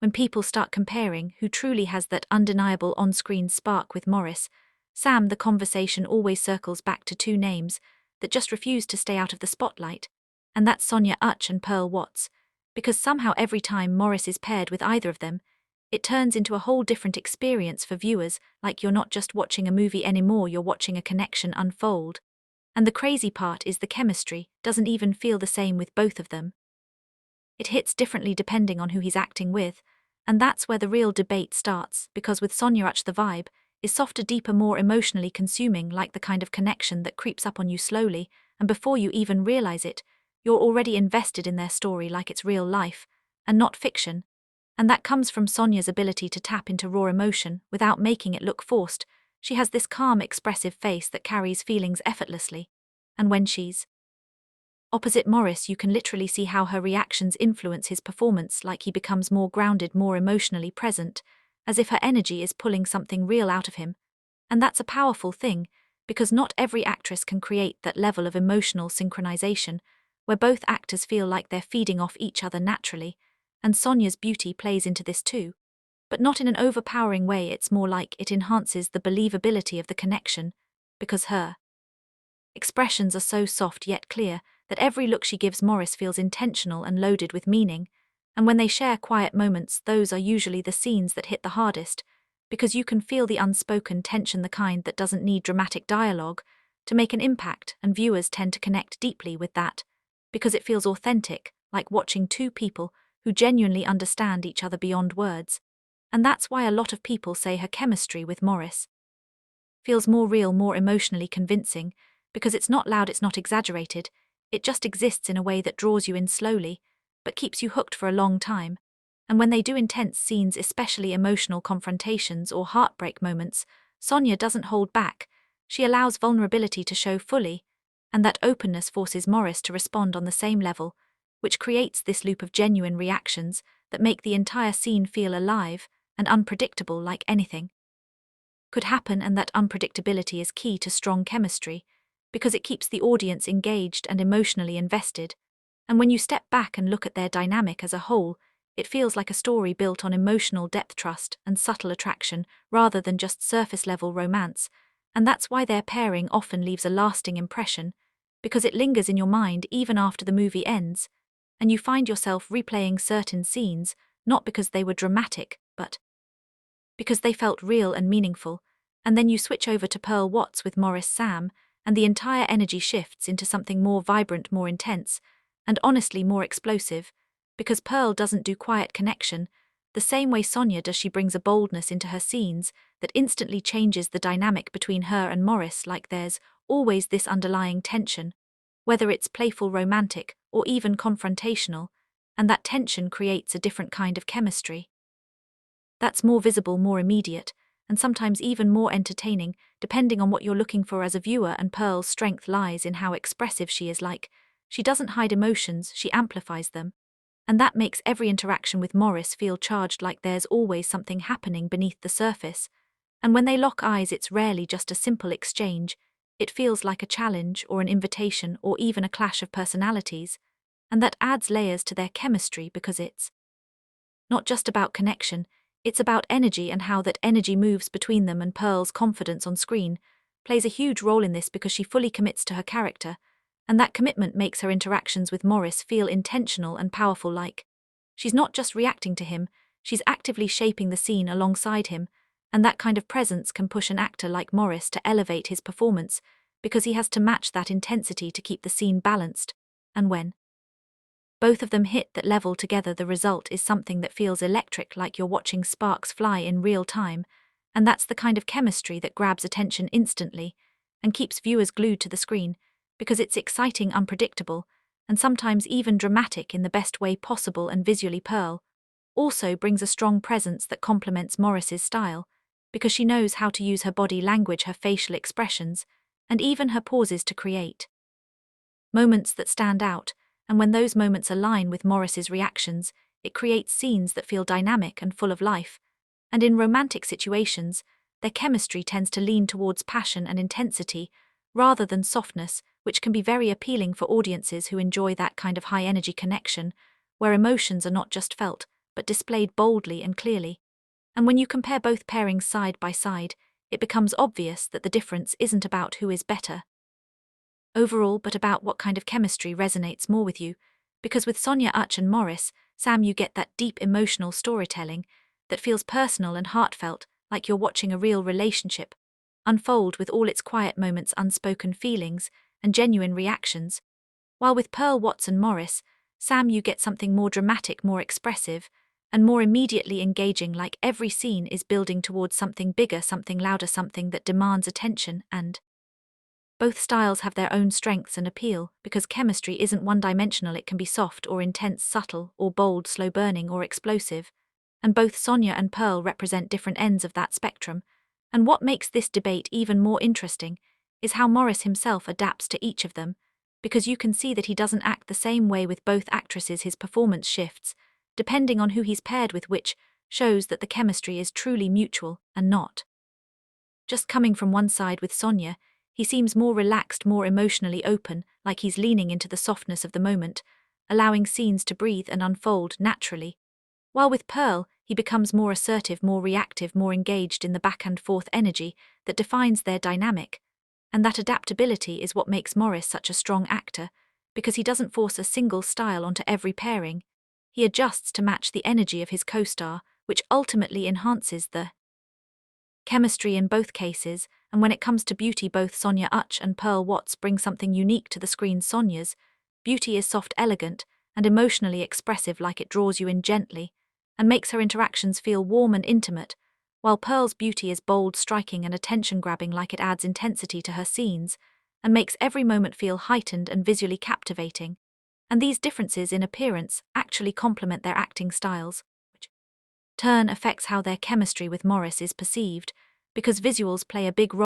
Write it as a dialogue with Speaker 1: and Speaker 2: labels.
Speaker 1: When people start comparing who truly has that undeniable on-screen spark with Maurice, Sam, the conversation always circles back to two names that just refuse to stay out of the spotlight, and that's Sonia Uche and Pearl Watts, because somehow every time Maurice is paired with either of them, it turns into a whole different experience for viewers, like you're not just watching a movie anymore, you're watching a connection unfold. And the crazy part is the chemistry doesn't even feel the same with both of them. It hits differently depending on who he's acting with, and that's where the real debate starts, because with Sonia Uche the vibe is softer, deeper, more emotionally consuming, like the kind of connection that creeps up on you slowly, and before you even realize it, you're already invested in their story like it's real life, and not fiction. And that comes from Sonia's ability to tap into raw emotion without making it look forced. She has this calm, expressive face that carries feelings effortlessly. And when she's opposite Maurice, you can literally see how her reactions influence his performance, like he becomes more grounded, more emotionally present, as if her energy is pulling something real out of him. And that's a powerful thing, because not every actress can create that level of emotional synchronization, where both actors feel like they're feeding off each other naturally, and Sonia's beauty plays into this too. But not in an overpowering way, it's more like it enhances the believability of the connection, because her expressions are so soft yet clear that every look she gives Maurice feels intentional and loaded with meaning, and when they share quiet moments, those are usually the scenes that hit the hardest, because you can feel the unspoken tension, the kind that doesn't need dramatic dialogue to make an impact, and viewers tend to connect deeply with that, because it feels authentic, like watching two people who genuinely understand each other beyond words. And that's why a lot of people say her chemistry with Maurice feels more real, more emotionally convincing, because it's not loud, it's not exaggerated, it just exists in a way that draws you in slowly, but keeps you hooked for a long time. And when they do intense scenes, especially emotional confrontations or heartbreak moments, Sonia doesn't hold back. She allows vulnerability to show fully, and that openness forces Maurice to respond on the same level, which creates this loop of genuine reactions that make the entire scene feel alive and unpredictable, like anything could happen. And that unpredictability is key to strong chemistry, because it keeps the audience engaged and emotionally invested. And when you step back and look at their dynamic as a whole, it feels like a story built on emotional depth, trust, and subtle attraction, rather than just surface-level romance. And that's why their pairing often leaves a lasting impression, because it lingers in your mind even after the movie ends, and you find yourself replaying certain scenes, not because they were dramatic, but because they felt real and meaningful. And then you switch over to Pearl Watts with Maurice Sam, and the entire energy shifts into something more vibrant, more intense, and honestly more explosive, because Pearl doesn't do quiet connection the same way Sonia does. She brings a boldness into her scenes that instantly changes the dynamic between her and Maurice, like there's always this underlying tension, whether it's playful, romantic, or even confrontational, and that tension creates a different kind of chemistry that's more visible, more immediate, and sometimes even more entertaining, depending on what you're looking for as a viewer. And Pearl's strength lies in how expressive she is. Like, she doesn't hide emotions, she amplifies them. And that makes every interaction with Maurice feel charged, like there's always something happening beneath the surface. And when they lock eyes, it's rarely just a simple exchange. It feels like a challenge or an invitation or even a clash of personalities. And that adds layers to their chemistry, because it's not just about connection, it's about energy and how that energy moves between them. And Pearl's confidence on screen plays a huge role in this, because she fully commits to her character, and that commitment makes her interactions with Maurice feel intentional and powerful, like she's not just reacting to him, she's actively shaping the scene alongside him. And that kind of presence can push an actor like Maurice to elevate his performance, because he has to match that intensity to keep the scene balanced. And when both of them hit that level together, the result is something that feels electric, like you're watching sparks fly in real time. And that's the kind of chemistry that grabs attention instantly and keeps viewers glued to the screen, because it's exciting, unpredictable, and sometimes even dramatic in the best way possible. And visually, Pearl also brings a strong presence that complements Maurice's style, because she knows how to use her body language, her facial expressions, and even her pauses to create moments that stand out. And when those moments align with Maurice's reactions, it creates scenes that feel dynamic and full of life. And in romantic situations, their chemistry tends to lean towards passion and intensity, rather than softness, which can be very appealing for audiences who enjoy that kind of high-energy connection, where emotions are not just felt, but displayed boldly and clearly. And when you compare both pairings side by side, it becomes obvious that the difference isn't about who is better overall, but about what kind of chemistry resonates more with you. Because with Sonia, Uche and Maurice, Sam, you get that deep emotional storytelling that feels personal and heartfelt, like you're watching a real relationship unfold with all its quiet moments, unspoken feelings, and genuine reactions. While with Pearl, Watts and Maurice, Sam, you get something more dramatic, more expressive, and more immediately engaging, like every scene is building towards something bigger, something louder, something that demands attention. And both styles have their own strengths and appeal, because chemistry isn't one-dimensional. It can be soft or intense, subtle or bold, slow-burning or explosive. And both Sonia and Pearl represent different ends of that spectrum. And what makes this debate even more interesting is how Maurice himself adapts to each of them, because you can see that he doesn't act the same way with both actresses. His performance shifts, depending on who he's paired with, which shows that the chemistry is truly mutual and not just coming from one side. With Sonia, he seems more relaxed, more emotionally open, like he's leaning into the softness of the moment, allowing scenes to breathe and unfold naturally. While with Pearl, he becomes more assertive, more reactive, more engaged in the back-and-forth energy that defines their dynamic. And that adaptability is what makes Maurice such a strong actor, because he doesn't force a single style onto every pairing. He adjusts to match the energy of his co-star, which ultimately enhances the chemistry in both cases. And when it comes to beauty, both Sonia, Uche and Pearl Watts bring something unique to the screen. Sonia's beauty is soft, elegant, and emotionally expressive, like it draws you in gently and makes her interactions feel warm and intimate, while Pearl's beauty is bold, striking, and attention-grabbing, like it adds intensity to her scenes and makes every moment feel heightened and visually captivating. And these differences in appearance actually complement their acting styles, which in turn affects how their chemistry with Maurice is perceived, because visuals play a big role